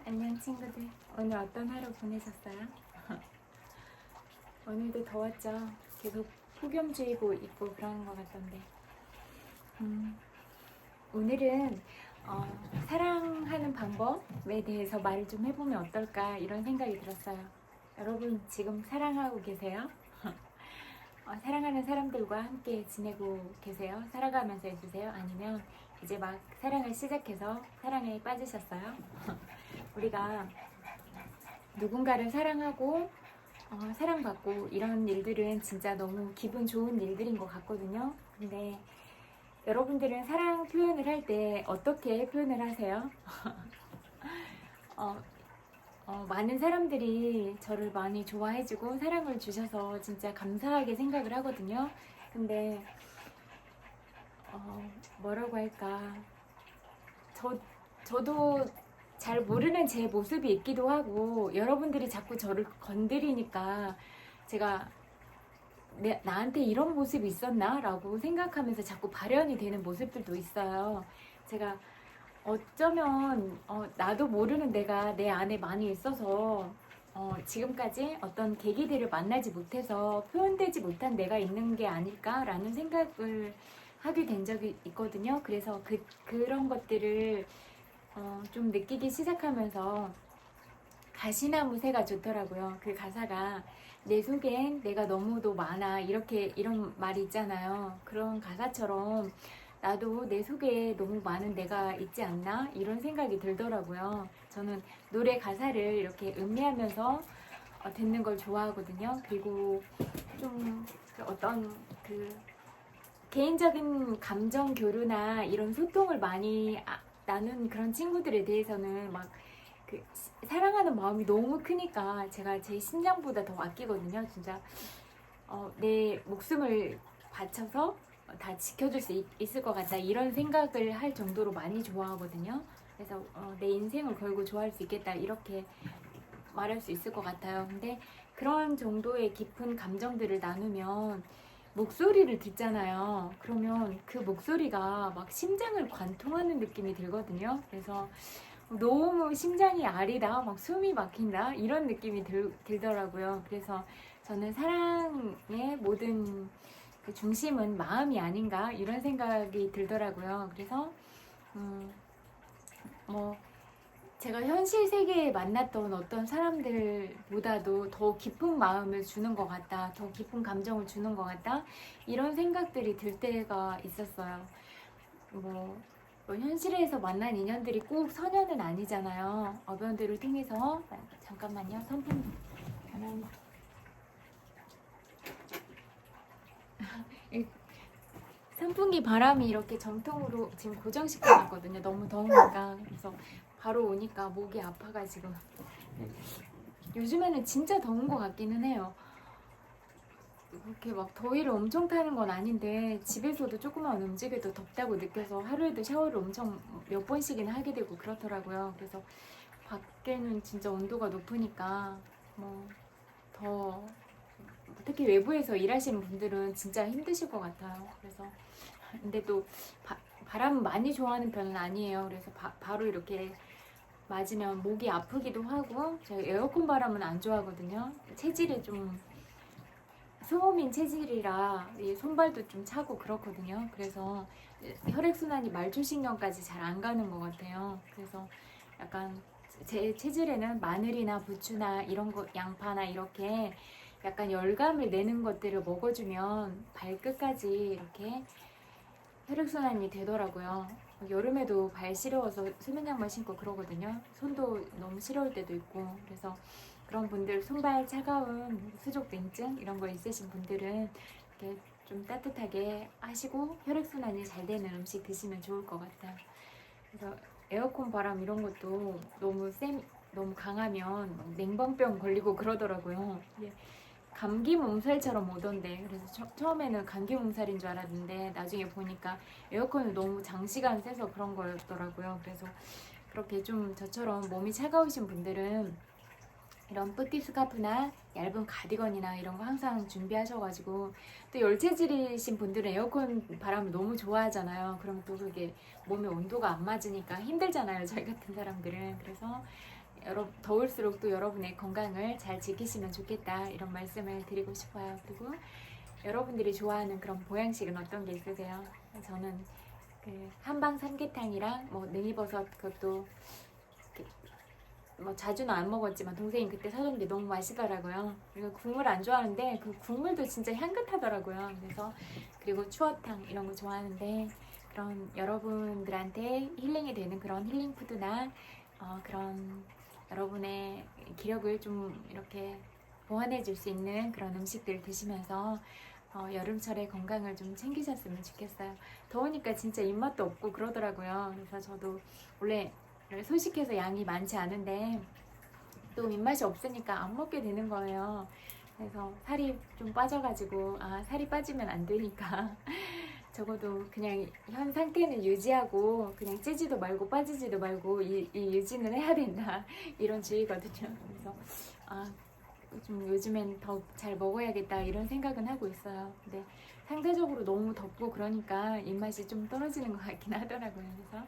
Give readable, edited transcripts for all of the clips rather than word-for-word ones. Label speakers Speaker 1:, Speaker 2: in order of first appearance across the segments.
Speaker 1: 안녕 친구들. 오늘 어떤 하루 보내셨어요? 오늘도 더웠죠? 계속 폭염주의보 있고 그런 것 같던데. 오늘은 사랑하는 방법에 대해서 말을 좀 해보면 어떨까 이런 생각이 들었어요. 여러분 지금 사랑하고 계세요? 사랑하는 사람들과 함께 지내고 계세요? 살아가면서 해주세요? 아니면 이제 막 사랑을 시작해서 사랑에 빠지셨어요? 우리가 누군가를 사랑하고 사랑받고 이런 일들은 진짜 너무 기분 좋은 일들인 것 같거든요. 근데 여러분들은 사랑 표현을 할 때 어떻게 표현을 하세요? 많은 사람들이 저를 많이 좋아해주고 사랑을 주셔서 진짜 감사하게 생각을 하거든요. 근데 뭐라고 할까, 저도 잘 모르는 제 모습이 있기도 하고, 여러분들이 자꾸 저를 건드리니까 제가 나한테 이런 모습이 있었나? 라고 생각하면서 자꾸 발현이 되는 모습들도 있어요. 제가 어쩌면 나도 모르는 내가 내 안에 많이 있어서 지금까지 어떤 계기들을 만나지 못해서 표현되지 못한 내가 있는 게 아닐까라는 생각을 하게 된 적이 있거든요. 그래서 그런 것들을 좀 느끼기 시작하면서 가시나무 새가 좋더라고요. 그 가사가 내 속엔 내가 너무도 많아, 이런 말이 있잖아요. 그런 가사처럼 나도 내 속에 너무 많은 내가 있지 않나 이런 생각이 들더라고요. 저는 노래 가사를 이렇게 음미하면서 듣는 걸 좋아하거든요. 그리고 좀 어떤 개인적인 감정 교류나 이런 소통을 많이 나눈 그런 친구들에 대해서는 사랑하는 마음이 너무 크니까 제가 제 심장보다 더 아끼거든요. 진짜 내 목숨을 바쳐서 다 지켜줄 수 있을 것 같다 이런 생각을 할 정도로 많이 좋아하거든요. 그래서 내 인생을 걸고 좋아할 수 있겠다 이렇게 말할 수 있을 것 같아요. 근데 그런 정도의 깊은 감정들을 나누면 목소리를 듣잖아요. 그러면 그 목소리가 막 심장을 관통하는 느낌이 들거든요. 그래서 너무 심장이 아리다, 막 숨이 막힌다 이런 느낌이 들더라고요. 그래서 저는 사랑의 모든 그 중심은 마음이 아닌가 이런 생각이 들더라고요. 그래서 제가 현실 세계에 만났던 어떤 사람들보다도 더 깊은 마음을 주는 것 같다, 더 깊은 감정을 주는 것 같다 이런 생각들이 들 때가 있었어요. 현실에서 만난 인연들이 꼭 선연은 아니잖아요. 어변들을 통해서. 잠깐만요. 선풍기 가만히. 선풍기 바람이 이렇게 정통으로 지금 고정시켜놨거든요. 너무 더우니까. 그래서 바로 오니까 목이 아파가지고. 요즘에는 진짜 더운 것 같기는 해요. 그렇게 막 더위를 엄청 타는 건 아닌데 집에서도 조금만 움직여도 덥다고 느껴서 하루에도 샤워를 엄청 몇 번씩이나 하게 되고 그렇더라고요. 그래서 밖에는 진짜 온도가 높으니까 더 특히 외부에서 일하시는 분들은 진짜 힘드실 것 같아요. 그래서 근데 또 바람은 많이 좋아하는 편은 아니에요. 그래서 바로 이렇게 맞으면 목이 아프기도 하고, 제가 에어컨 바람은 안 좋아하거든요. 체질이 좀 소음인 체질이라 손발도 좀 차고 그렇거든요. 그래서 혈액순환이 말초신경까지 잘 안 가는 것 같아요. 그래서 약간 제 체질에는 마늘이나 부추나 이런 거, 양파나 이렇게 약간 열감을 내는 것들을 먹어주면 발끝까지 이렇게 혈액순환이 되더라고요. 여름에도 발 시려워서 수면양말 신고 그러거든요. 손도 너무 시려울 때도 있고. 그래서 그런 분들, 손발 차가운 수족냉증 이런 거 있으신 분들은 이렇게 좀 따뜻하게 하시고 혈액순환이 잘 되는 음식 드시면 좋을 것 같아요. 그래서 에어컨 바람 이런 것도 너무 강하면 냉방병 걸리고 그러더라고요. 감기 몸살처럼 오던데, 그래서 처음에는 감기 몸살인 줄 알았는데 나중에 보니까 에어컨을 너무 장시간 쐬서 그런 거였더라고요. 그래서 그렇게 좀 저처럼 몸이 차가우신 분들은 이런 뿌띠 스카프나 얇은 가디건이나 이런 거 항상 준비하셔가지고, 또 열체질이신 분들은 에어컨 바람을 너무 좋아하잖아요. 그럼 또 그게 몸의 온도가 안 맞으니까 힘들잖아요, 저희 같은 사람들은. 그래서 더울수록 또 여러분의 건강을 잘 지키시면 좋겠다 이런 말씀을 드리고 싶어요. 그리고 여러분들이 좋아하는 그런 보양식은 어떤 게 있으세요? 저는 그 한방 삼계탕이랑 뭐 능이버섯 그것도 뭐 자주는 안 먹었지만 동생이 그때 사줬는데 너무 맛있더라고요. 그리고 국물 안 좋아하는데 그 국물도 진짜 향긋하더라고요. 그래서 그리고 추어탕 이런 거 좋아하는데 그런 여러분들한테 힐링이 되는 그런 힐링 푸드나 그런 여러분의 기력을 좀 이렇게 보완해 줄 수 있는 그런 음식들 드시면서 여름철에 건강을 좀 챙기셨으면 좋겠어요. 더우니까 진짜 입맛도 없고 그러더라고요. 그래서 저도 원래 소식해서 양이 많지 않은데 또 입맛이 없으니까 안 먹게 되는 거예요. 그래서 살이 좀 빠져가지고 살이 빠지면 안 되니까 적어도 그냥 현 상태는 유지하고 그냥 찌지도 말고 빠지지도 말고 이 유지는 해야 된다 이런 주의거든요. 그래서 좀 요즘엔 더 잘 먹어야겠다 이런 생각은 하고 있어요. 근데 상대적으로 너무 덥고 그러니까 입맛이 좀 떨어지는 것 같긴 하더라고요. 그래서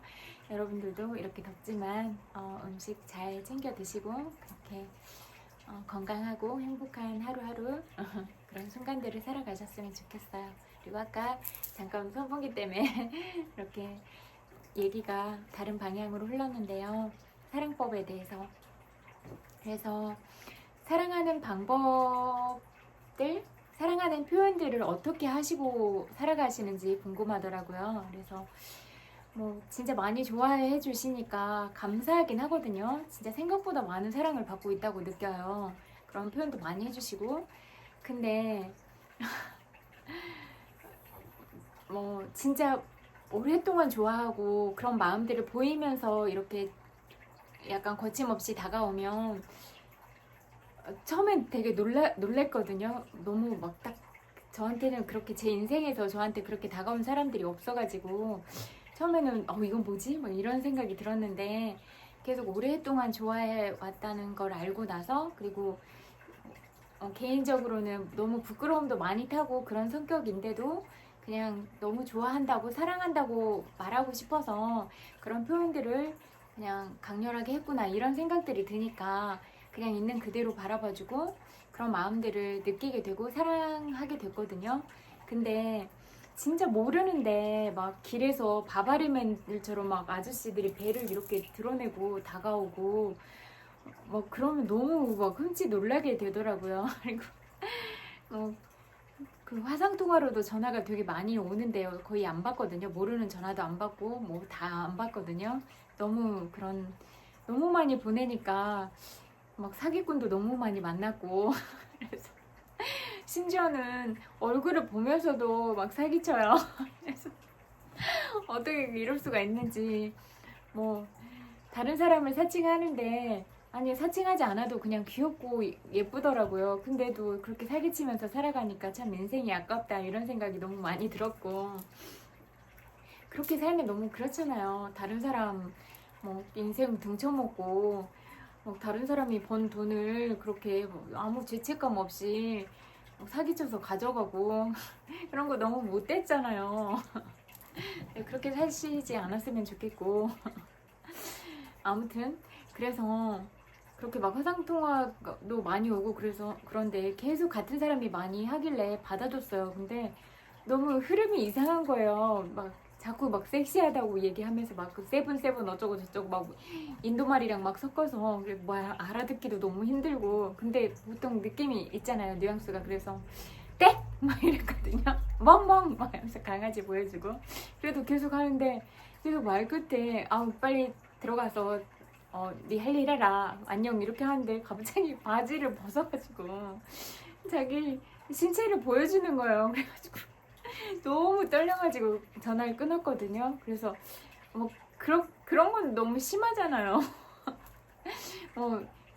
Speaker 1: 여러분들도 이렇게 덥지만 음식 잘 챙겨 드시고 그렇게 건강하고 행복한 하루하루 그런 순간들을 살아가셨으면 좋겠어요. 그리고 아까 잠깐 선풍기 때문에 이렇게 얘기가 다른 방향으로 흘렀는데요. 사랑법에 대해서. 그래서 사랑하는 방법들, 사랑하는 표현들을 어떻게 하시고 살아가시는지 궁금하더라고요. 그래서 뭐 진짜 많이 좋아해 주시니까 감사하긴 하거든요. 진짜 생각보다 많은 사랑을 받고 있다고 느껴요. 그런 표현도 많이 해주시고. 근데 뭐 진짜 오랫동안 좋아하고 그런 마음들을 보이면서 이렇게 약간 거침없이 다가오면 처음엔 되게 놀랬거든요. 너무 막 딱 저한테는 그렇게 제 인생에서 저한테 그렇게 다가온 사람들이 없어가지고 처음에는 이건 뭐지? 뭐 이런 생각이 들었는데 계속 오랫동안 좋아해 왔다는 걸 알고 나서 그리고 개인적으로는 너무 부끄러움도 많이 타고 그런 성격인데도 그냥 너무 좋아한다고 사랑한다고 말하고 싶어서 그런 표현들을 그냥 강렬하게 했구나 이런 생각들이 드니까 그냥 있는 그대로 바라봐주고 그런 마음들을 느끼게 되고 사랑하게 됐거든요. 근데 진짜 모르는데 막 길에서 바바리맨들처럼 막 아저씨들이 배를 이렇게 드러내고 다가오고 막 그러면 너무 막 흠칫 놀라게 되더라고요. 그리고 그 화상통화로도 전화가 되게 많이 오는데요. 거의 안 받거든요. 모르는 전화도 안 받고 뭐 다 안 받거든요. 너무 많이 보내니까 막 사기꾼도 너무 많이 만났고 그래서 심지어는 얼굴을 보면서도 막 사기쳐요. 그래서 어떻게 이럴 수가 있는지 뭐 다른 사람을 사칭하는데 아니 사칭하지 않아도 그냥 귀엽고 예쁘더라고요. 근데도 그렇게 사기치면서 살아가니까 참 인생이 아깝다 이런 생각이 너무 많이 들었고 그렇게 살면 너무 그렇잖아요. 다른 사람 뭐 인생 등쳐먹고 다른 사람이 번 돈을 그렇게 아무 죄책감 없이 사기쳐서 가져가고 그런 거 너무 못됐잖아요. 그렇게 사시지 않았으면 좋겠고 아무튼 그래서 그렇게 막 화상통화도 많이 오고 그런데 계속 같은 사람이 많이 하길래 받아줬어요. 근데 너무 흐름이 이상한 거예요. 막 자꾸 막 섹시하다고 얘기하면서 막 그 세븐 어쩌고 저쩌고 막 인도말이랑 막 섞어서 뭐야 알아듣기도 너무 힘들고 근데 보통 느낌이 있잖아요. 뉘앙스가. 그래서 땡! 막 이랬거든요. 멍멍! 막 하면서 강아지 보여주고 그래도 계속 하는데 계속 말 끝에 빨리 들어가서 네 할 일 해라 안녕 이렇게 하는데 갑자기 바지를 벗어가지고 자기 신체를 보여주는 거예요. 그래가지고 너무 떨려가지고 전화를 끊었거든요. 그래서 뭐 그런 건 너무 심하잖아요.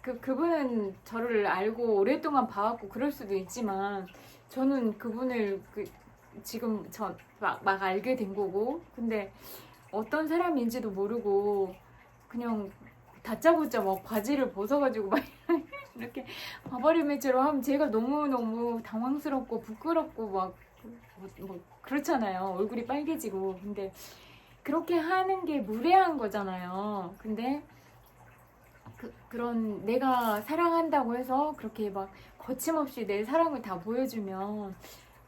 Speaker 1: 그분은 저를 알고 오랫동안 봐왔고 그럴 수도 있지만 저는 그분을 지금 막 알게 된 거고 근데 어떤 사람인지도 모르고 그냥 다짜고짜 막 바지를 벗어가지고 막 이렇게 바바리매처럼 하면 제가 너무너무 당황스럽고 부끄럽고 막 뭐 그렇잖아요. 얼굴이 빨개지고. 근데 그렇게 하는 게 무례한 거잖아요. 근데 그런 내가 사랑한다고 해서 그렇게 막 거침없이 내 사랑을 다 보여주면,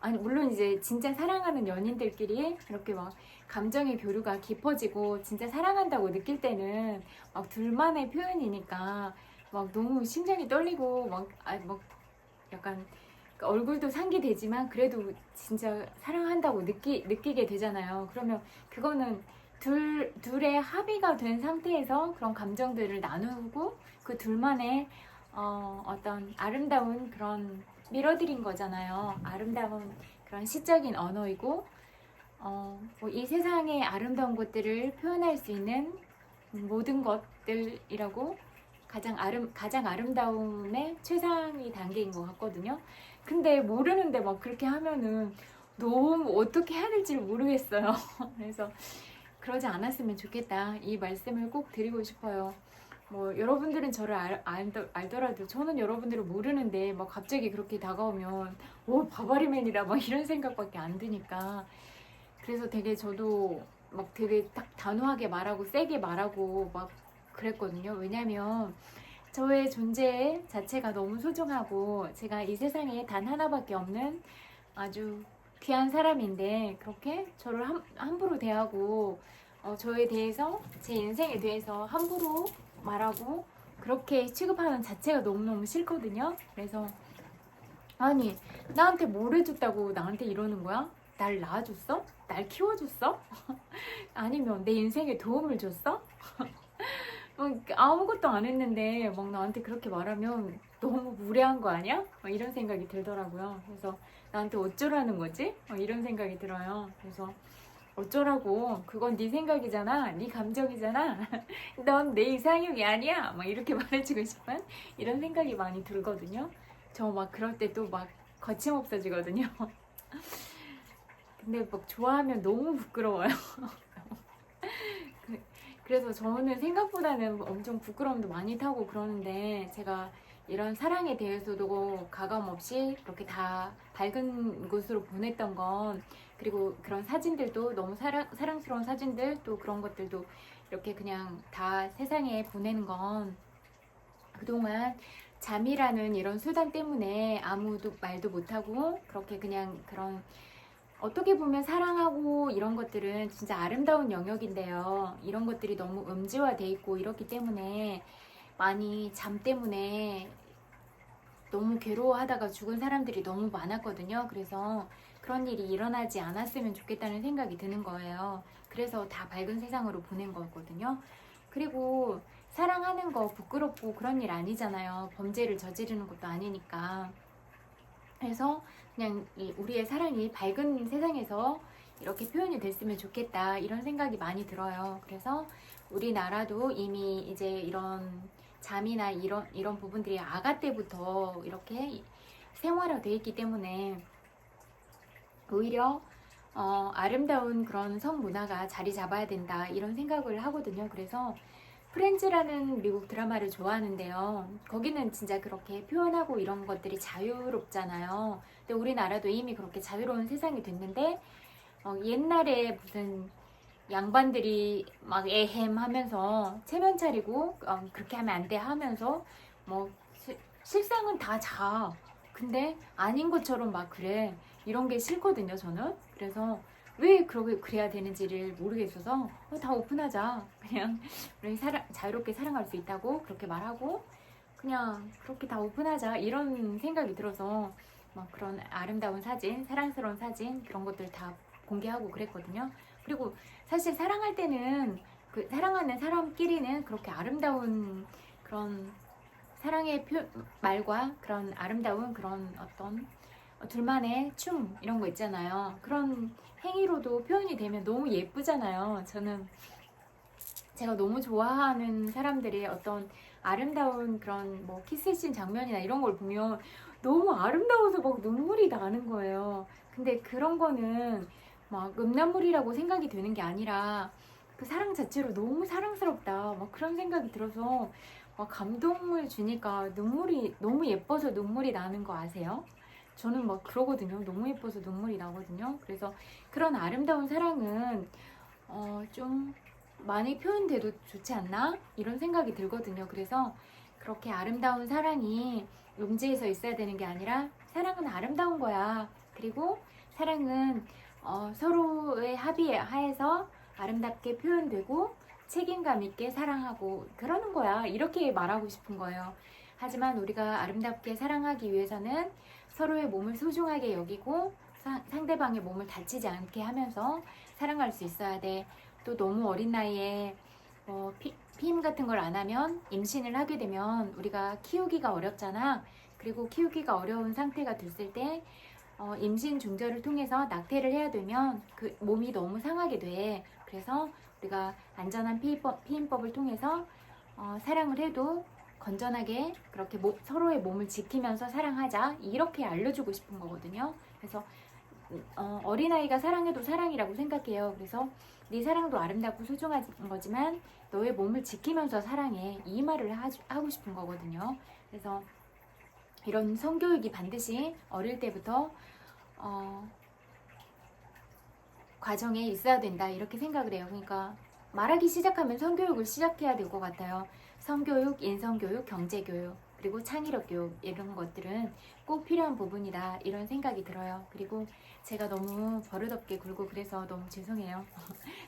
Speaker 1: 아니 물론 이제 진짜 사랑하는 연인들끼리 이렇게 막 감정의 교류가 깊어지고 진짜 사랑한다고 느낄 때는 막 둘만의 표현이니까 막 너무 심장이 떨리고 막 약간 얼굴도 상기되지만 그래도 진짜 사랑한다고 느끼게 되잖아요. 그러면 그거는 둘의 합의가 된 상태에서 그런 감정들을 나누고 그 둘만의 어떤 아름다운 그런 밀어드린 거잖아요. 아름다운 그런 시적인 언어이고, 뭐이 세상의 아름다운 것들을 표현할 수 있는 모든 것들이라고 가장 아름다움의 최상위 단계인 것 같거든요. 근데 모르는데 막 그렇게 하면은 너무 어떻게 해야 될지 모르겠어요. 그래서 그러지 않았으면 좋겠다. 이 말씀을 꼭 드리고 싶어요. 뭐 여러분들은 저를 알더라도 저는 여러분들을 모르는데 막 갑자기 그렇게 다가오면 오 바바리맨이라 막 이런 생각밖에 안 드니까, 그래서 되게 저도 막 되게 딱 단호하게 말하고 세게 말하고 막 그랬거든요. 왜냐면 저의 존재 자체가 너무 소중하고 제가 이 세상에 단 하나밖에 없는 아주 귀한 사람인데 그렇게 저를 함부로 대하고 저에 대해서 제 인생에 대해서 함부로 말하고 그렇게 취급하는 자체가 너무너무 싫거든요. 그래서 아니 나한테 뭘 해줬다고 나한테 이러는 거야? 날 낳아줬어? 날 키워줬어? 아니면 내 인생에 도움을 줬어? 아무것도 안 했는데 막 나한테 그렇게 말하면 너무 무례한 거 아니야? 이런 생각이 들더라고요. 그래서 나한테 어쩌라는 거지? 이런 생각이 들어요. 그래서 어쩌라고, 그건 네 생각이잖아, 네 감정이잖아, 넌 내 이상형이 아니야, 막 이렇게 말해주고 싶은 이런 생각이 많이 들거든요. 저 막 그럴 때 또 막 거침없어지거든요. 근데 막 좋아하면 너무 부끄러워요. 그래서 저는 생각보다는 엄청 부끄러움도 많이 타고 그러는데, 제가 이런 사랑에 대해서도 가감 없이 그렇게 다 밝은 곳으로 보냈던 건, 그리고 그런 사진들도 너무 사랑스러운 사진들, 또 그런 것들도 이렇게 그냥 다 세상에 보내는 건 그동안 잠이라는 이런 수단 때문에 아무도 말도 못하고 그렇게 그냥 그런, 어떻게 보면 사랑하고 이런 것들은 진짜 아름다운 영역인데요. 이런 것들이 너무 음지화돼 있고 이렇기 때문에 많이 잠 때문에 너무 괴로워하다가 죽은 사람들이 너무 많았거든요. 그래서 그런 일이 일어나지 않았으면 좋겠다는 생각이 드는 거예요. 그래서 다 밝은 세상으로 보낸 거거든요. 그리고 사랑하는 거 부끄럽고 그런 일 아니잖아요. 범죄를 저지르는 것도 아니니까. 그래서 그냥 우리의 사랑이 밝은 세상에서 이렇게 표현이 됐으면 좋겠다, 이런 생각이 많이 들어요. 그래서 우리나라도 이미 이제 이런 잠이나 이런 부분들이 아가 때부터 이렇게 생활화되어 있기 때문에 오히려 아름다운 그런 성문화가 자리 잡아야 된다, 이런 생각을 하거든요. 그래서 프렌즈라는 미국 드라마를 좋아하는데요. 거기는 진짜 그렇게 표현하고 이런 것들이 자유롭잖아요. 근데 우리나라도 이미 그렇게 자유로운 세상이 됐는데, 옛날에 무슨 양반들이 막 에헴 하면서 체면 차리고 그렇게 하면 안 돼 하면서 뭐 실상은 다 자. 근데 아닌 것처럼 막 그래. 이런 게 싫거든요, 저는. 그래서 왜 그래야 되는지를 모르겠어서 다 오픈하자. 그냥 우리 자유롭게 사랑할 수 있다고 그렇게 말하고 그냥 그렇게 다 오픈하자, 이런 생각이 들어서 막 그런 아름다운 사진, 사랑스러운 사진, 그런 것들 다 공개하고 그랬거든요. 그리고 사실 사랑할 때는 그 사랑하는 사람끼리는 그렇게 아름다운 그런 사랑의 말과 그런 아름다운 그런 어떤 둘만의 춤 이런 거 있잖아요. 그런 행위로도 표현이 되면 너무 예쁘잖아요. 저는 제가 너무 좋아하는 사람들의 어떤 아름다운 그런 뭐 키스씬 장면이나 이런 걸 보면 너무 아름다워서 막 눈물이 나는 거예요. 근데 그런 거는 막 음란물이라고 생각이 되는 게 아니라 그 사랑 자체로 너무 사랑스럽다, 막 그런 생각이 들어서 막 감동을 주니까 눈물이 너무 예뻐서 눈물이 나는 거 아세요? 저는 막 그러거든요. 너무 예뻐서 눈물이 나거든요. 그래서 그런 아름다운 사랑은 좀 많이 표현돼도 좋지 않나? 이런 생각이 들거든요. 그래서 그렇게 아름다운 사랑이 음지에서 있어야 되는 게 아니라 사랑은 아름다운 거야. 그리고 사랑은 서로의 합의에 하에서 아름답게 표현되고 책임감 있게 사랑하고 그러는 거야. 이렇게 말하고 싶은 거예요. 하지만 우리가 아름답게 사랑하기 위해서는 서로의 몸을 소중하게 여기고 상대방의 몸을 다치지 않게 하면서 사랑할 수 있어야 돼. 또 너무 어린 나이에 피임 같은 걸 안 하면 임신을 하게 되면 우리가 키우기가 어렵잖아. 그리고 키우기가 어려운 상태가 됐을 때 임신 중절을 통해서 낙태를 해야 되면 그 몸이 너무 상하게 돼. 그래서 우리가 안전한 피임법을 통해서 사랑을 해도 건전하게 그렇게 서로의 몸을 지키면서 사랑하자, 이렇게 알려주고 싶은 거거든요. 그래서 어린아이가 사랑해도 사랑이라고 생각해요. 그래서 네 사랑도 아름답고 소중한 거지만 너의 몸을 지키면서 사랑해, 이 말을 하고 싶은 거거든요. 그래서 이런 성교육이 반드시 어릴 때부터 과정에 있어야 된다, 이렇게 생각을 해요. 그러니까 말하기 시작하면 성교육을 시작해야 될 것 같아요. 성교육, 인성교육, 경제교육, 그리고 창의력 교육, 이런 것들은 꼭 필요한 부분이다, 이런 생각이 들어요. 그리고 제가 너무 버릇없게 굴고 그래서 너무 죄송해요.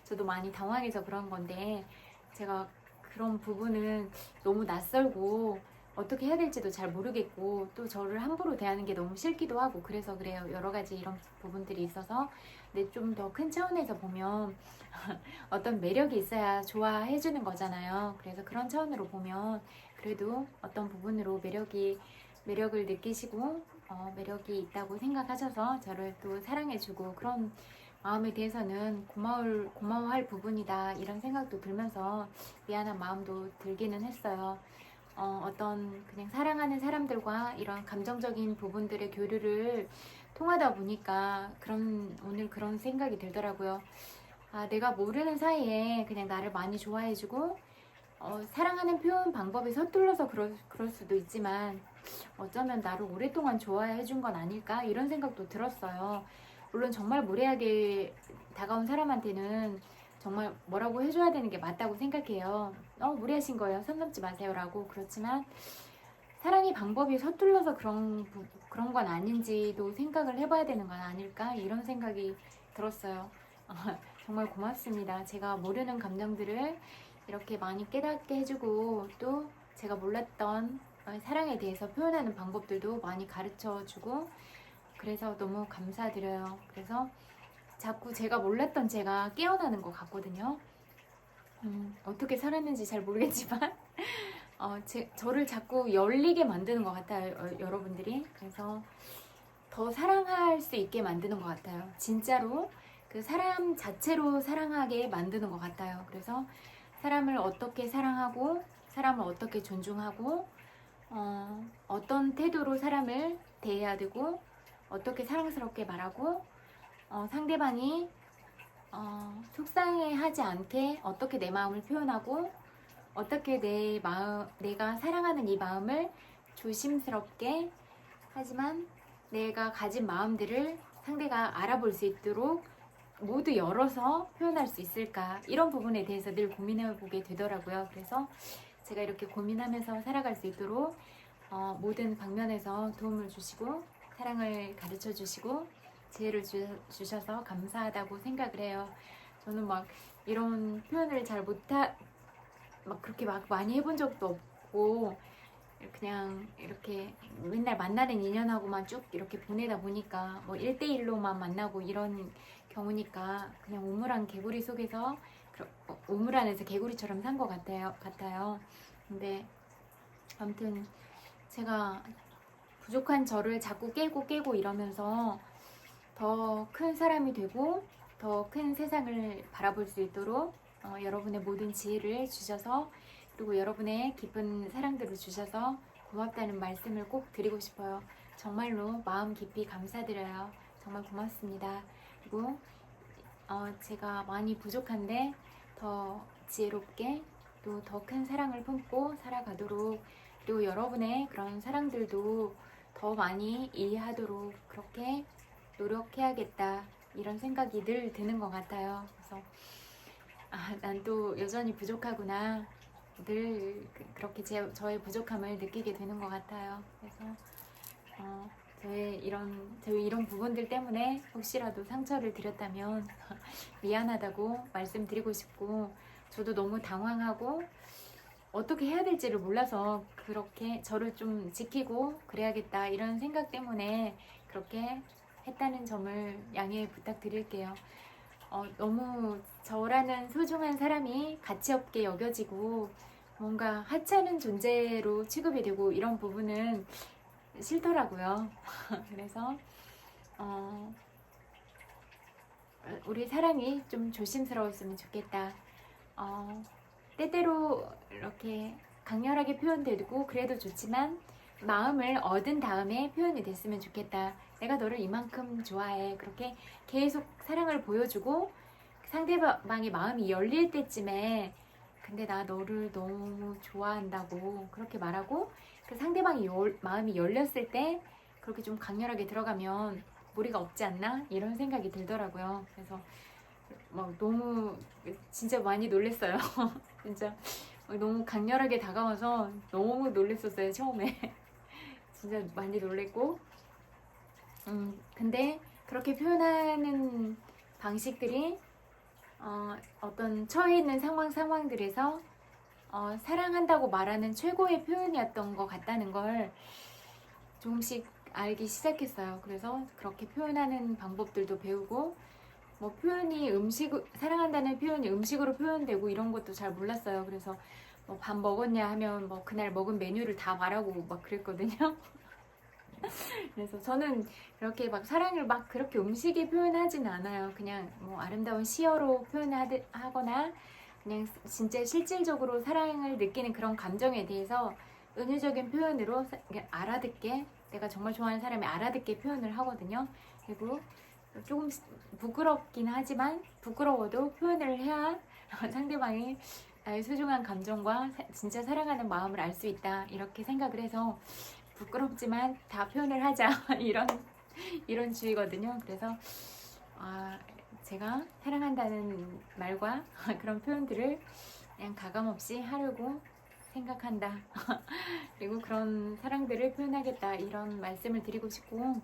Speaker 1: 저도 많이 당황해서 그런 건데 제가 그런 부분은 너무 낯설고 어떻게 해야 될지도 잘 모르겠고 또 저를 함부로 대하는 게 너무 싫기도 하고 그래서 그래요. 여러 가지 이런 부분들이 있어서. 근데 좀 더 큰 차원에서 보면 어떤 매력이 있어야 좋아해 주는 거잖아요. 그래서 그런 차원으로 보면 그래도 어떤 부분으로 매력을 느끼시고 매력이 있다고 생각하셔서 저를 또 사랑해주고 그런 마음에 대해서는 고마워할 부분이다, 이런 생각도 들면서 미안한 마음도 들기는 했어요. 어떤 그냥 사랑하는 사람들과 이런 감정적인 부분들의 교류를 통하다 보니까 오늘 그런 생각이 들더라고요. 아, 내가 모르는 사이에 그냥 나를 많이 좋아해주고 사랑하는 표현 방법이 서툴러서 그럴 수도 있지만 어쩌면 나를 오랫동안 좋아해준 건 아닐까, 이런 생각도 들었어요. 물론 정말 무례하게 다가온 사람한테는 정말 뭐라고 해줘야 되는 게 맞다고 생각해요. 무례하신 거예요, 선 넘지 마세요 라고. 그렇지만 사랑의 방법이 서툴러서 그런 건 아닌지도 생각을 해봐야 되는 건 아닐까, 이런 생각이 들었어요. 정말 고맙습니다. 제가 모르는 감정들을 이렇게 많이 깨닫게 해주고 또 제가 몰랐던 사랑에 대해서 표현하는 방법들도 많이 가르쳐주고 그래서 너무 감사드려요. 그래서 자꾸 제가 몰랐던 제가 깨어나는 것 같거든요. 어떻게 살았는지 잘 모르겠지만 저를 자꾸 열리게 만드는 것 같아요, 여러분들이. 그래서 더 사랑할 수 있게 만드는 것 같아요. 진짜로 그 사람 자체로 사랑하게 만드는 것 같아요. 그래서 사람을 어떻게 사랑하고 사람을 어떻게 존중하고 어떤 태도로 사람을 대해야 되고 어떻게 사랑스럽게 말하고 상대방이 속상해하지 않게 어떻게 내 마음을 표현하고 어떻게 내가 사랑하는 이 마음을 조심스럽게 하지만 내가 가진 마음들을 상대가 알아볼 수 있도록 모두 열어서 표현할 수 있을까, 이런 부분에 대해서 늘 고민해보게 되더라고요. 그래서 제가 이렇게 고민하면서 살아갈 수 있도록 모든 방면에서 도움을 주시고 사랑을 가르쳐 주시고 지혜를 주셔서 감사하다고 생각을 해요. 저는 막 이런 표현을 잘 막 그렇게 막 많이 해본 적도 없고 그냥 이렇게 맨날 만나는 인연하고만 쭉 이렇게 보내다 보니까 뭐 1대1로만 만나고 이런 경우니까 그냥 우물안 개구리 속에서 우물 안에서 개구리처럼 산 것 같아요. 근데 아무튼 제가 부족한 저를 자꾸 깨고 이러면서 더 큰 사람이 되고 더 큰 세상을 바라볼 수 있도록 여러분의 모든 지혜를 주셔서 그리고 여러분의 깊은 사랑들을 주셔서 고맙다는 말씀을 꼭 드리고 싶어요. 정말로 마음 깊이 감사드려요. 정말 고맙습니다. 그리고 제가 많이 부족한데 더 지혜롭게 또 더 큰 사랑을 품고 살아가도록 그리고 여러분의 그런 사랑들도 더 많이 이해하도록 그렇게 노력해야겠다, 이런 생각이 늘 드는 것 같아요. 그래서 난 또 여전히 부족하구나. 늘 그렇게 저의 부족함을 느끼게 되는 것 같아요. 그래서 저희 이런 부분들 때문에 혹시라도 상처를 드렸다면 미안하다고 말씀드리고 싶고, 저도 너무 당황하고 어떻게 해야 될지를 몰라서 그렇게 저를 좀 지키고 그래야겠다 이런 생각 때문에 그렇게 했다는 점을 양해 부탁드릴게요. 너무 저라는 소중한 사람이 가치없게 여겨지고 뭔가 하찮은 존재로 취급이 되고 이런 부분은 싫더라고요. 그래서 우리 사랑이 좀 조심스러웠으면 좋겠다. 때때로 이렇게 강렬하게 표현되고 그래도 좋지만 마음을 얻은 다음에 표현이 됐으면 좋겠다. 내가 너를 이만큼 좋아해. 그렇게 계속 사랑을 보여주고 상대방의 마음이 열릴 때쯤에 근데 나 너를 너무 좋아한다고 그렇게 말하고 그 상대방이 마음이 열렸을 때 그렇게 좀 강렬하게 들어가면 무리가 없지 않나? 이런 생각이 들더라고요. 그래서 막 너무 진짜 많이 놀랬어요. 진짜 너무 강렬하게 다가와서 너무 놀랬었어요, 처음에. 진짜 많이 놀랬고 근데 그렇게 표현하는 방식들이 어떤 처해 있는 상황들에서 사랑한다고 말하는 최고의 표현이었던 것 같다는 걸 조금씩 알기 시작했어요. 그래서 그렇게 표현하는 방법들도 배우고 뭐 사랑한다는 표현이 음식으로 표현되고 이런 것도 잘 몰랐어요. 그래서 뭐 밥 먹었냐 하면 뭐 그날 먹은 메뉴를 다 말하고 막 그랬거든요. 그래서 저는 그렇게 막 사랑을 막 그렇게 음식에 표현하진 않아요. 그냥 뭐 아름다운 시어로 표현하거나 그냥 진짜 실질적으로 사랑을 느끼는 그런 감정에 대해서 은유적인 표현으로 알아듣게, 내가 정말 좋아하는 사람이 알아듣게 표현을 하거든요. 그리고 조금 부끄럽긴 하지만 부끄러워도 표현을 해야 상대방이 나의 소중한 감정과 진짜 사랑하는 마음을 알 수 있다 이렇게 생각을 해서 부끄럽지만 다 표현을 하자 이런 주의거든요. 그래서 제가 사랑한다는 말과 그런 표현들을 그냥 가감없이 하려고 생각한다. 그리고 그런 사랑들을 표현하겠다 이런 말씀을 드리고 싶고,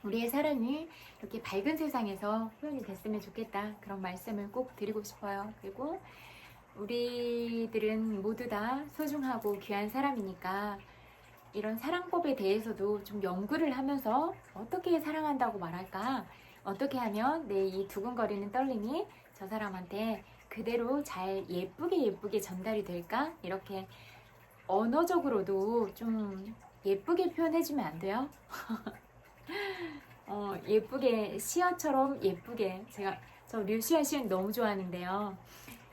Speaker 1: 우리의 사랑이 이렇게 밝은 세상에서 표현이 됐으면 좋겠다 그런 말씀을 꼭 드리고 싶어요. 그리고 우리들은 모두 다 소중하고 귀한 사람이니까 이런 사랑법에 대해서도 좀 연구를 하면서 어떻게 사랑한다고 말할까? 어떻게 하면 내 이 두근거리는 떨림이 저 사람한테 그대로 잘 예쁘게 전달이 될까? 이렇게 언어적으로도 좀 예쁘게 표현해주면 안 돼요? 예쁘게, 시어처럼 예쁘게. 저 류시아 시인 너무 좋아하는데요.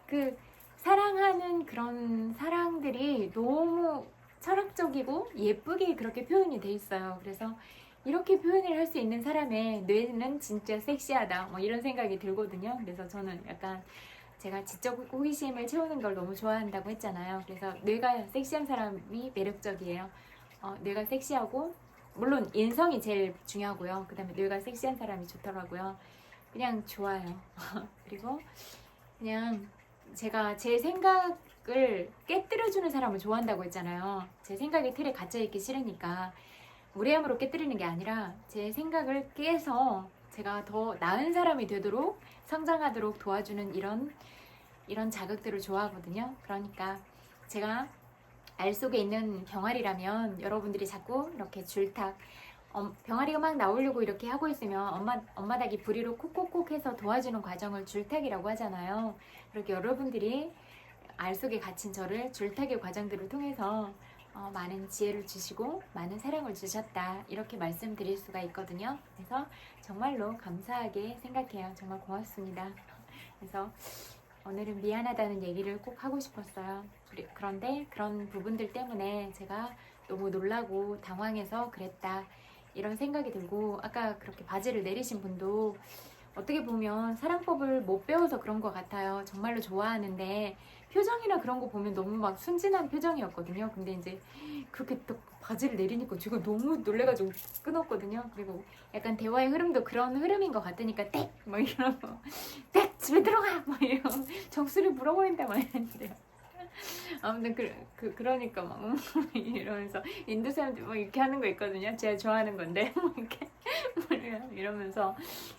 Speaker 1: 그 사랑하는 그런 사랑들이 너무 철학적이고 예쁘게 그렇게 표현이 돼 있어요. 그래서 이렇게 표현을 할 수 있는 사람의 뇌는 진짜 섹시하다 뭐 이런 생각이 들거든요. 그래서 저는 약간 제가 지적 호기심을 채우는 걸 너무 좋아한다고 했잖아요. 그래서 뇌가 섹시한 사람이 매력적이에요. 뇌가 섹시하고 물론 인성이 제일 중요하고요. 그 다음에 뇌가 섹시한 사람이 좋더라고요. 그냥 좋아요. 그리고 그냥 제가 제 생각을 깨뜨려주는 사람을 좋아한다고 했잖아요. 제 생각의 틀에 갇혀있기 싫으니까 무례함으로 깨뜨리는 게 아니라 제 생각을 깨서 제가 더 나은 사람이 되도록 성장하도록 도와주는 이런 자극들을 좋아하거든요. 그러니까 제가 알 속에 있는 병아리라면 여러분들이 자꾸 이렇게 줄탁 병아리가 막 나오려고 이렇게 하고 있으면 엄마 닭이 부리로 콕콕콕 해서 도와주는 과정을 줄탁이라고 하잖아요. 그렇게 여러분들이 알 속에 갇힌 저를 줄탁의 과정들을 통해서 많은 지혜를 주시고 많은 사랑을 주셨다 이렇게 말씀드릴 수가 있거든요. 그래서 정말로 감사하게 생각해요. 정말 고맙습니다. 그래서 오늘은 미안하다는 얘기를 꼭 하고 싶었어요. 그런데 그런 부분들 때문에 제가 너무 놀라고 당황해서 그랬다 이런 생각이 들고, 아까 그렇게 바지를 내리신 분도 어떻게 보면 사랑법을 못 배워서 그런 것 같아요. 정말로 좋아하는데 표정이나 그런 거 보면 너무 막 순진한 표정이었거든요. 근데 이제 그렇게 또 바지를 내리니까 제가 너무 놀래가지고 끊었거든요. 그리고 약간 대화의 흐름도 그런 흐름인 것 같으니까 땡! 막 이러고 땡! 집에 들어가! 막 이러고 정수리 불어버린다 막 이랬는데요. 아무튼 그러니까 막 이러면서 인도 사람들 막 이렇게 하는 거 있거든요. 제가 좋아하는 건데 막 이렇게 이러면서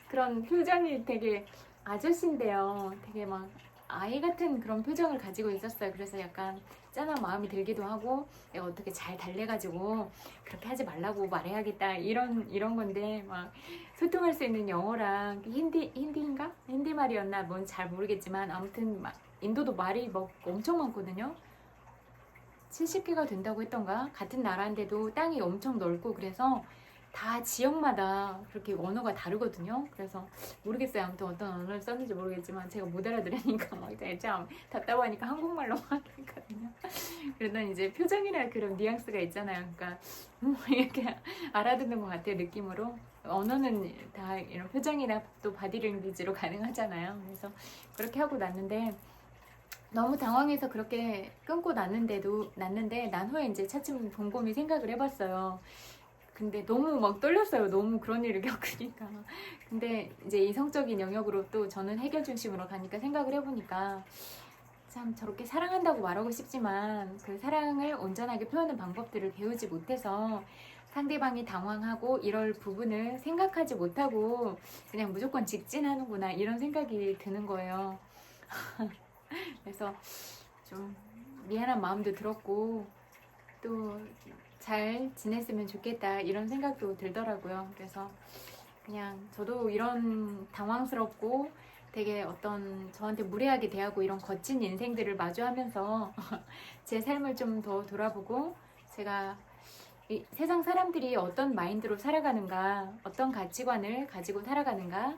Speaker 1: 그런 표정이 되게 아저씨인데요. 되게 막 아이 같은 그런 표정을 가지고 있었어요. 그래서 약간 짠한 마음이 들기도 하고 내가 어떻게 잘 달래가지고 그렇게 하지 말라고 말해야겠다 이런 건데 막 소통할 수 있는 영어랑 힌디인가? 힌디 말이었나 뭔 잘 모르겠지만 아무튼 막 인도도 말이 막 엄청 많거든요. 70개가 된다고 했던가? 같은 나라인데도 땅이 엄청 넓고 그래서 다 지역마다 그렇게 언어가 다르거든요. 그래서 모르겠어요. 아무튼 어떤 언어를 썼는지 모르겠지만 제가 못 알아들으니까 막 참 답답하니까 한국말로 막 했거든요. 그러던 이제 표정이나 그런 뉘앙스가 있잖아요. 그러니까 이렇게 알아듣는 것 같아요. 느낌으로. 언어는 다 이런 표정이나 또 바디랭귀지로 가능하잖아요. 그래서 그렇게 하고 났는데 너무 당황해서 그렇게 끊고 났는데 난 후에 이제 차츰 곰곰이 생각을 해봤어요. 근데 너무 막 떨렸어요. 너무 그런 일을 겪으니까. 근데 이제 이성적인 영역으로 또 저는 해결 중심으로 가니까 생각을 해보니까 참 저렇게 사랑한다고 말하고 싶지만 그 사랑을 온전하게 표현하는 방법들을 배우지 못해서 상대방이 당황하고 이럴 부분을 생각하지 못하고 그냥 무조건 직진하는구나 이런 생각이 드는 거예요. 그래서 좀 미안한 마음도 들었고 또 잘 지냈으면 좋겠다 이런 생각도 들더라고요. 그래서 그냥 저도 이런 당황스럽고 되게 어떤 저한테 무례하게 대하고 이런 거친 인생들을 마주하면서 제 삶을 좀 더 돌아보고 제가 이 세상 사람들이 어떤 마인드로 살아가는가, 어떤 가치관을 가지고 살아가는가,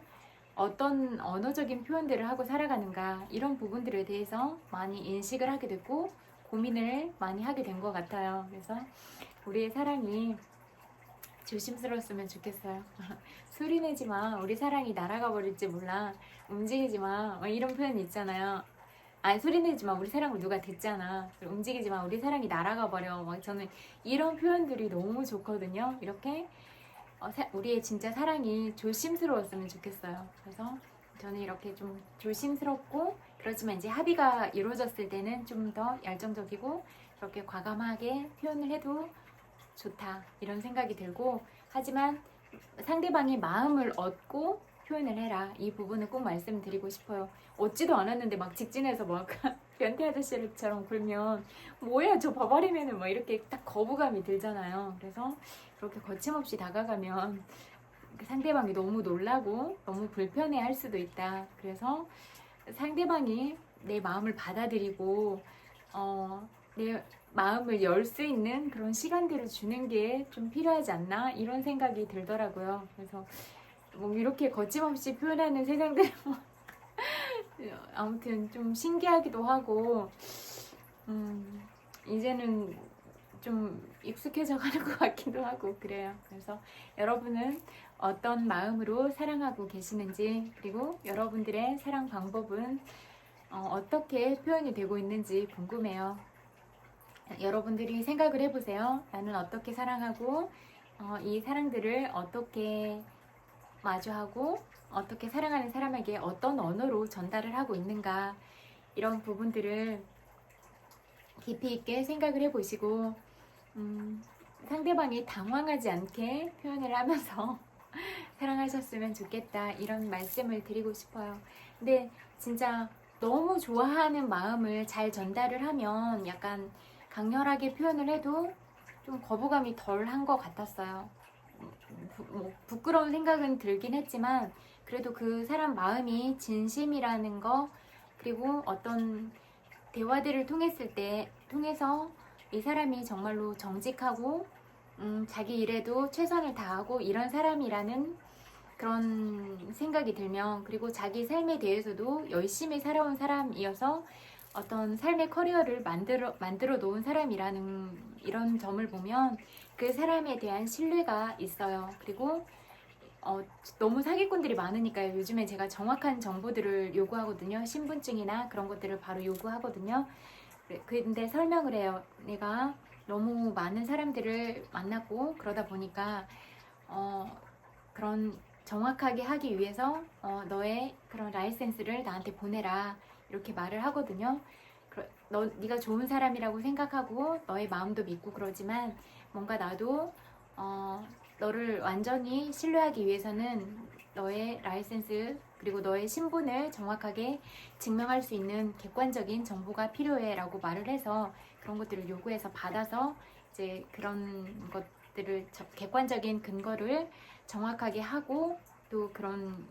Speaker 1: 어떤 언어적인 표현들을 하고 살아가는가 이런 부분들에 대해서 많이 인식을 하게 됐고 고민을 많이 하게 된 것 같아요. 그래서 우리의 사랑이 조심스러웠으면 좋겠어요. 소리 내지 마. 우리 사랑이 날아가 버릴지 몰라. 움직이지 마. 이런 표현 있잖아요. 아니 소리 내지 마. 우리 사랑을 누가 듣잖아. 움직이지 마. 우리 사랑이 날아가 버려. 저는 이런 표현들이 너무 좋거든요. 이렇게 우리의 진짜 사랑이 조심스러웠으면 좋겠어요. 그래서 저는 이렇게 좀 조심스럽고 그렇지만 이제 합의가 이루어졌을 때는 좀 더 열정적이고 그렇게 과감하게 표현을 해도 좋다 이런 생각이 들고 하지만 상대방의 마음을 얻고 표현을 해라 이 부분을 꼭 말씀드리고 싶어요. 얻지도 않았는데 막 직진해서 막 변태 아저씨처럼 굴면 뭐야 저 봐버리면은 막 이렇게 딱 거부감이 들잖아요. 그래서 그렇게 거침없이 다가가면 상대방이 너무 놀라고 너무 불편해 할 수도 있다. 그래서 상대방이 내 마음을 받아들이고 내 마음을 열 수 있는 그런 시간들을 주는 게 좀 필요하지 않나 이런 생각이 들더라고요. 그래서 뭐 이렇게 거침없이 표현하는 세상들 아무튼 좀 신기하기도 하고 이제는 좀 익숙해져 가는 것 같기도 하고 그래요. 그래서 여러분은 어떤 마음으로 사랑하고 계시는지 그리고 여러분들의 사랑 방법은 어떻게 표현이 되고 있는지 궁금해요. 여러분들이 생각을 해보세요. 나는 어떻게 사랑하고 이 사랑들을 어떻게 마주하고 어떻게 사랑하는 사람에게 어떤 언어로 전달을 하고 있는가 이런 부분들을 깊이 있게 생각을 해보시고 상대방이 당황하지 않게 표현을 하면서 사랑하셨으면 좋겠다 이런 말씀을 드리고 싶어요. 근데 진짜 너무 좋아하는 마음을 잘 전달을 하면 약간 강렬하게 표현을 해도 좀 거부감이 덜 한 것 같았어요. 부끄러운 생각은 들긴 했지만 그래도 그 사람 마음이 진심이라는 거 그리고 어떤 대화들을 통해서 이 사람이 정말로 정직하고 자기 일에도 최선을 다하고 이런 사람이라는 그런 생각이 들면 그리고 자기 삶에 대해서도 열심히 살아온 사람이어서 어떤 삶의 커리어를 만들어 놓은 사람이라는 이런 점을 보면 그 사람에 대한 신뢰가 있어요. 그리고 너무 사기꾼들이 많으니까 요즘에 제가 정확한 정보들을 요구하거든요. 신분증이나 그런 것들을 바로 요구하거든요. 근데 설명을 해요. 내가 너무 많은 사람들을 만났고 그러다 보니까 그런 정확하게 하기 위해서 너의 그런 라이센스를 나한테 보내라 이렇게 말을 하거든요. 네가 좋은 사람이라고 생각하고 너의 마음도 믿고 그러지만 뭔가 나도 너를 완전히 신뢰하기 위해서는 너의 라이센스 그리고 너의 신분을 정확하게 증명할 수 있는 객관적인 정보가 필요해 라고 말을 해서 그런 것들을 요구해서 받아서 이제 그런 것들을 객관적인 근거를 정확하게 하고 또 그런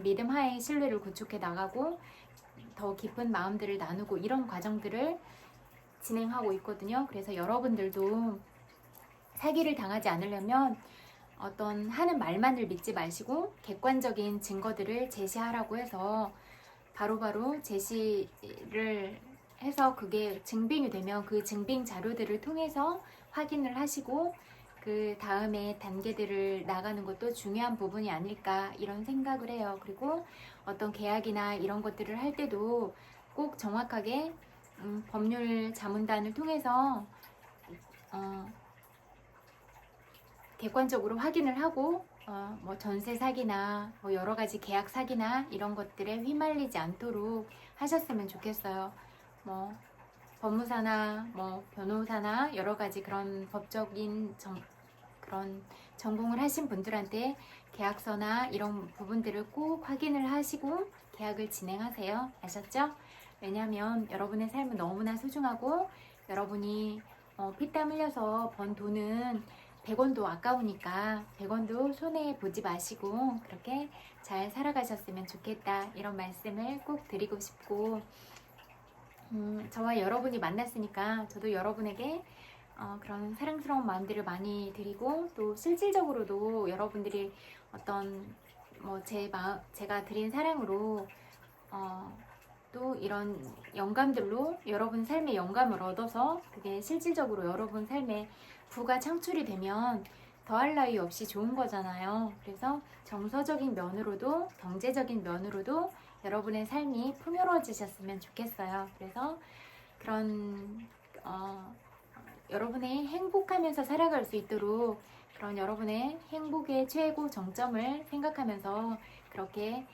Speaker 1: 믿음 하에 신뢰를 구축해 나가고 더 깊은 마음들을 나누고 이런 과정들을 진행하고 있거든요. 그래서 여러분들도 사기를 당하지 않으려면 어떤 하는 말만을 믿지 마시고 객관적인 증거들을 제시하라고 해서 바로바로 제시를 해서 그게 증빙이 되면 그 증빙 자료들을 통해서 확인을 하시고 그 다음에 단계들을 나가는 것도 중요한 부분이 아닐까 이런 생각을 해요. 그리고 어떤 계약이나 이런 것들을 할 때도 꼭 정확하게 법률 자문단을 통해서 객관적으로 확인을 하고 뭐 전세 사기나 뭐 여러 가지 계약 사기나 이런 것들에 휘말리지 않도록 하셨으면 좋겠어요. 뭐 법무사나 뭐 변호사나 여러 가지 그런 법적인 그런 전공을 하신 분들한테 계약서나 이런 부분들을 꼭 확인을 하시고 계약을 진행하세요. 아셨죠? 왜냐하면 여러분의 삶은 너무나 소중하고 여러분이 피땀 흘려서 번 돈은 100원도 아까우니까 100원도 손해 보지 마시고 그렇게 잘 살아가셨으면 좋겠다 이런 말씀을 꼭 드리고 싶고 저와 여러분이 만났으니까 저도 여러분에게 그런 사랑스러운 마음들을 많이 드리고 또 실질적으로도 여러분들이 어떤 뭐 제가 드린 사랑으로 또 이런 영감들로 여러분 삶의 영감을 얻어서 그게 실질적으로 여러분 삶에 부가 창출이 되면 더할 나위 없이 좋은 거잖아요. 그래서 정서적인 면으로도 경제적인 면으로도 여러분의 삶이 풍요로워지셨으면 좋겠어요. 그래서 그런 여러분의 행복하면서 살아갈 수 있도록 그런 여러분의 행복의 최고 정점을 생각하면서 그렇게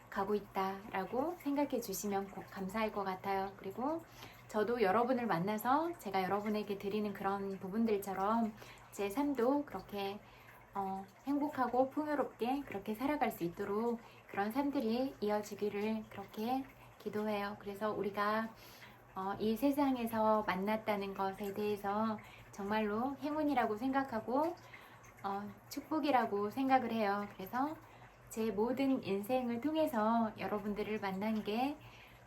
Speaker 1: 가고 있다라고 생각해 주시면 감사할 것 같아요. 그리고 저도 여러분을 만나서 제가 여러분에게 드리는 그런 부분들처럼 제 삶도 그렇게 행복하고 풍요롭게 그렇게 살아갈 수 있도록 그런 삶들이 이어지기를 그렇게 기도해요. 그래서 우리가 이 세상에서 만났다는 것에 대해서 정말로 행운이라고 생각하고 축복이라고 생각을 해요. 그래서 제 모든 인생을 통해서 여러분들을 만난 게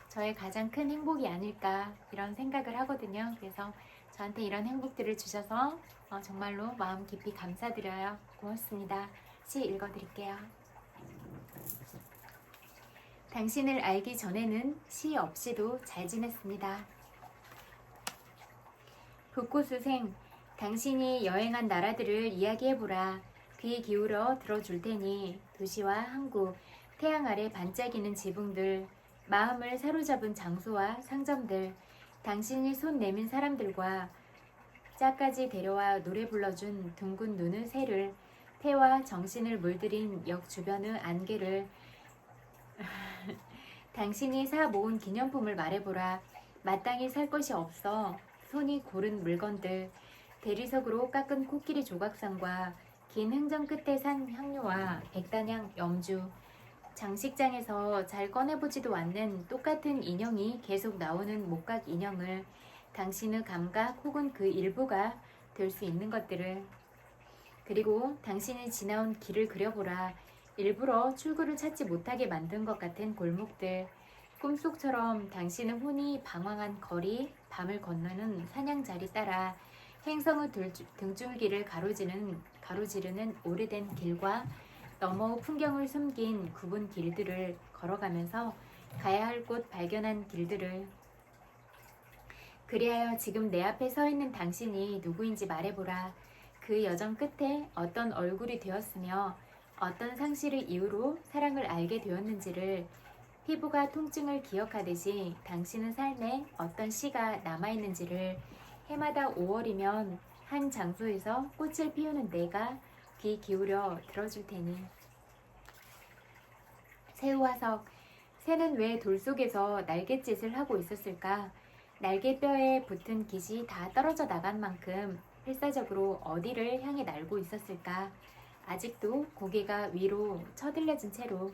Speaker 1: 저의 가장 큰 행복이 아닐까 이런 생각을 하거든요. 그래서 저한테 이런 행복들을 주셔서 정말로 마음 깊이 감사드려요. 고맙습니다. 시 읽어드릴게요. 당신을 알기 전에는 시 없이도 잘 지냈습니다. 북고수생, 당신이 여행한 나라들을 이야기해보라. 귀 기울여 들어줄 테니 도시와 항구, 태양 아래 반짝이는 지붕들, 마음을 사로잡은 장소와 상점들, 당신이 손 내민 사람들과 짝까지 데려와 노래 불러준 둥근 눈의 새를, 태와 정신을 물들인 역 주변의 안개를, 당신이 사 모은 기념품을 말해보라. 마땅히 살 것이 없어 손이 고른 물건들, 대리석으로 깎은 코끼리 조각상과 긴 흥정 끝에 산 향료와 백단향 염주, 장식장에서 잘 꺼내보지도 않는 똑같은 인형이 계속 나오는 목각 인형을, 당신의 감각 혹은 그 일부가 될 수 있는 것들을, 그리고 당신이 지나온 길을 그려보라. 일부러 출구를 찾지 못하게 만든 것 같은 골목들, 꿈속처럼 당신의 혼이 방황한 거리, 밤을 건너는 사냥자리 따라 행성의 등줄기를 가로지르는 오래된 길과 너머의 풍경을 숨긴 굽은 길들을 걸어가면서 가야 할 곳 발견한 길들을, 그리하여 지금 내 앞에 서 있는 당신이 누구인지 말해보라. 그 여정 끝에 어떤 얼굴이 되었으며 어떤 상실을 이유로 사랑을 알게 되었는지를, 피부가 통증을 기억하듯이 당신은 삶에 어떤 시가 남아있는지를 해마다 5월이면 한 장소에서 꽃을 피우는 내가 귀 기울여 들어줄 테니. 새우화석, 새는 왜 돌 속에서 날갯짓을 하고 있었을까? 날개뼈에 붙은 깃이 다 떨어져 나간 만큼 필사적으로 어디를 향해 날고 있었을까? 아직도 고개가 위로 쳐들려진 채로.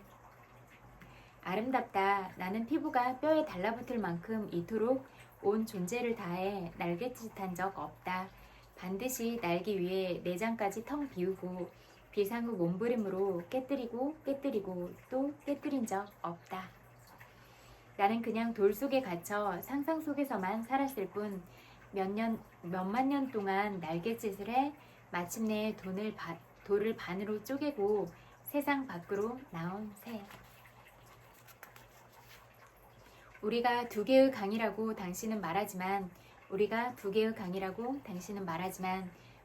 Speaker 1: 아름답다. 나는 피부가 뼈에 달라붙을 만큼 이토록 온 존재를 다해 날갯짓한 적 없다. 반드시 날기 위해 내장까지 텅 비우고 비상구 몸부림으로 깨뜨리고 또 깨뜨린 적 없다. 나는 그냥 돌 속에 갇혀 상상 속에서만 살았을 뿐 몇만 년 동안 날갯짓을 해 마침내 돌을 반으로 쪼개고 세상 밖으로 나온 새. 우리가 두 개의 강이라고 당신은 말하지만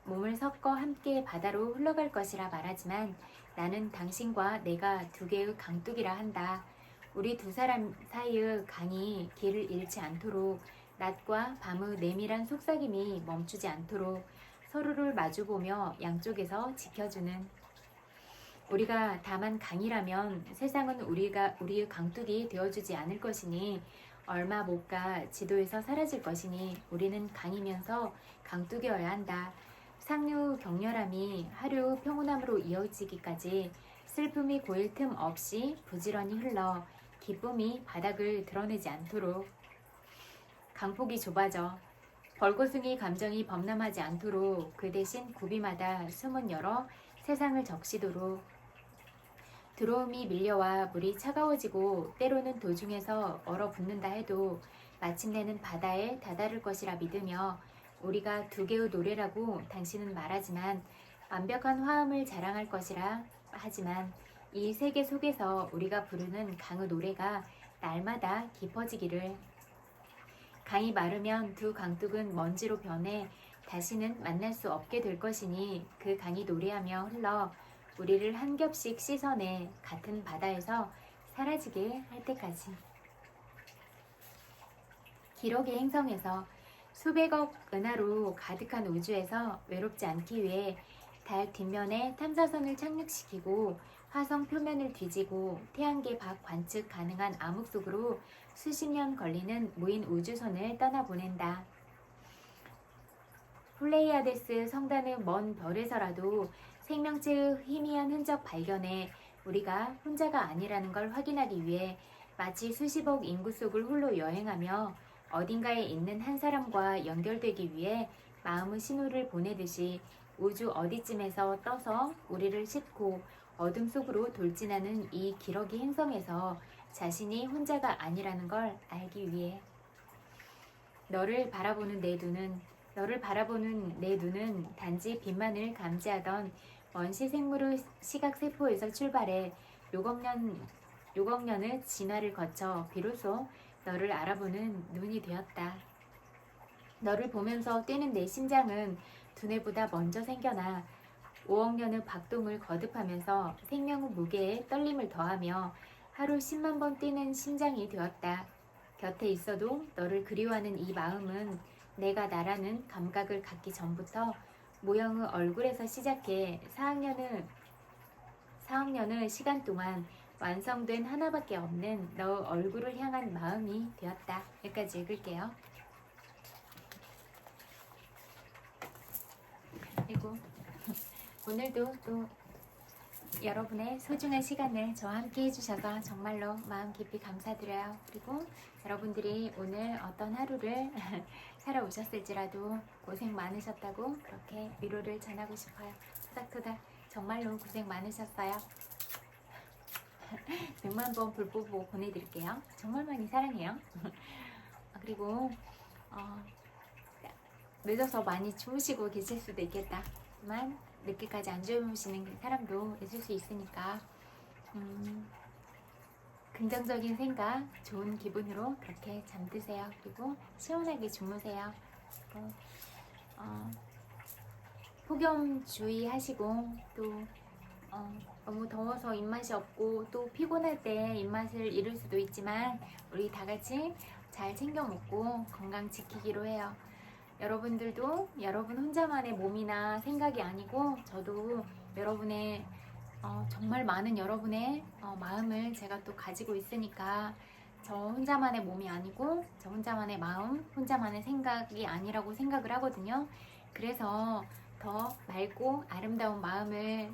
Speaker 1: 몸을 섞어 함께 바다로 흘러갈 것이라 말하지만 나는 당신과 내가 두 개의 강둑이라 한다. 우리 두 사람 사이의 강이 길을 잃지 않도록, 낮과 밤의 내밀한 속삭임이 멈추지 않도록 서로를 마주보며 양쪽에서 지켜주는. 우리가 다만 강이라면 세상은 우리의 강둑이 되어주지 않을 것이니, 얼마 못 가 지도에서 사라질 것이니 우리는 강이면서 강둑이어야 한다. 상류 격렬함이 하류 평온함으로 이어지기까지 슬픔이 고일 틈 없이 부지런히 흘러 기쁨이 바닥을 드러내지 않도록. 강폭이 좁아져 벌거숭이 감정이 범람하지 않도록 그 대신 구비마다 숨은 열어 세상을 적시도록. 들어옴이 밀려와 물이 차가워지고 때로는 도중에서 얼어붙는다 해도 마침내는 바다에 다다를 것이라 믿으며, 우리가 두 개의 노래라고 당신은 말하지만 완벽한 화음을 자랑할 것이라 하지만 이 세계 속에서 우리가 부르는 강의 노래가 날마다 깊어지기를. 강이 마르면 두 강둑은 먼지로 변해 다시는 만날 수 없게 될 것이니 그 강이 노래하며 흘러 우리를 한 겹씩 씻어내 같은 바다에서 사라지게 할 때까지. 기러기 행성에서 수백억 은하로 가득한 우주에서 외롭지 않기 위해 달 뒷면에 탐사선을 착륙시키고 화성 표면을 뒤지고 태양계 밖 관측 가능한 암흑 속으로 수십 년 걸리는 무인 우주선을 떠나보낸다. 플레이아데스 성단의 먼 별에서라도 생명체의 희미한 흔적 발견에 우리가 혼자가 아니라는 걸 확인하기 위해 마치 수십억 인구 속을 홀로 여행하며 어딘가에 있는 한 사람과 연결되기 위해 마음의 신호를 보내듯이 우주 어디쯤에서 떠서 우리를 싣고 어둠 속으로 돌진하는 이 기러기 행성에서 자신이 혼자가 아니라는 걸 알기 위해. 너를 바라보는 내 눈은 단지 빛만을 감지하던 원시 생물의 시각 세포에서 출발해 6억 년의 진화를 거쳐 비로소 너를 알아보는 눈이 되었다. 너를 보면서 뛰는 내 심장은 두뇌보다 먼저 생겨나 5억 년의 박동을 거듭하면서 생명의 무게에 떨림을 더하며 하루 10만 번 뛰는 심장이 되었다. 곁에 있어도 너를 그리워하는 이 마음은 내가 나라는 감각을 갖기 전부터 모형의 얼굴에서 시작해 4억 년의 시간 동안 완성된 하나밖에 없는 너의 얼굴을 향한 마음이 되었다. 여기까지 읽을게요. 그리고 오늘도 또 여러분의 소중한 시간을 저와 함께 해주셔서 정말로 마음 깊이 감사드려요. 그리고 여러분들이 오늘 어떤 하루를 살아오셨을지라도 고생 많으셨다고 그렇게 위로를 전하고 싶어요. 토닥토닥 정말로 고생 많으셨어요. 100만 번 불 보고 보내드릴게요. 정말 많이 사랑해요. 그리고 늦어서 많이 주무시고 계실 수도 있겠다만 늦게까지 안 주무시는 사람도 있을 수 있으니까 긍정적인 생각, 좋은 기분으로 그렇게 잠드세요. 그리고 시원하게 주무세요. 그리고 폭염 주의하시고 또 너무 더워서 입맛이 없고 또 피곤할 때 입맛을 잃을 수도 있지만 우리 다 같이 잘 챙겨 먹고 건강 지키기로 해요. 여러분들도 여러분 혼자만의 몸이나 생각이 아니고 저도 여러분의 정말 많은 여러분의 마음을 제가 또 가지고 있으니까 저 혼자만의 몸이 아니고 저 혼자만의 마음, 혼자만의 생각이 아니라고 생각을 하거든요. 그래서 더 맑고 아름다운 마음을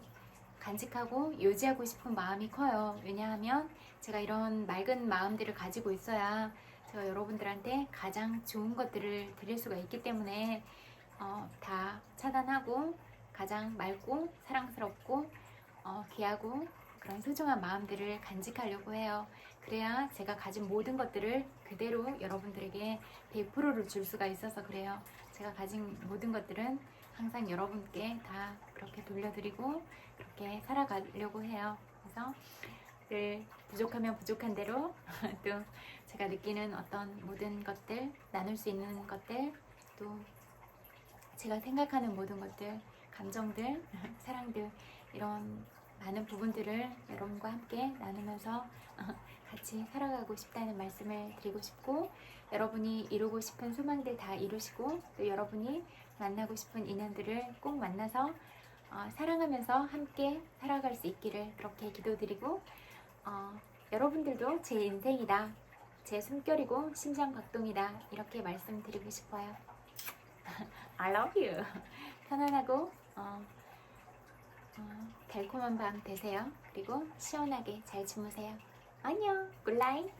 Speaker 1: 간직하고 유지하고 싶은 마음이 커요. 왜냐하면 제가 이런 맑은 마음들을 가지고 있어야 제가 여러분들한테 가장 좋은 것들을 드릴 수가 있기 때문에 다 차단하고 가장 맑고 사랑스럽고 귀하고 그런 소중한 마음들을 간직하려고 해요. 그래야 제가 가진 모든 것들을 그대로 여러분들에게 100%를 줄 수가 있어서 그래요. 제가 가진 모든 것들은 항상 여러분께 다 그렇게 돌려드리고 그렇게 살아가려고 해요. 그래서 늘 부족하면 부족한 대로 또 제가 느끼는 어떤 모든 것들, 나눌 수 있는 것들, 또 제가 생각하는 모든 것들, 감정들, 사랑들 이런 많은 부분들을 여러분과 함께 나누면서 같이 살아가고 싶다는 말씀을 드리고 싶고, 여러분이 이루고 싶은 소망들 다 이루시고 또 여러분이 만나고 싶은 인연들을 꼭 만나서 사랑하면서 함께 살아갈 수 있기를 그렇게 기도드리고, 여러분들도 제 인생이다, 제 숨결이고 심장박동이다 이렇게 말씀드리고 싶어요. I love you. 편안하고 달콤한 밤 되세요. 그리고 시원하게 잘 주무세요. 안녕. 굿나잇.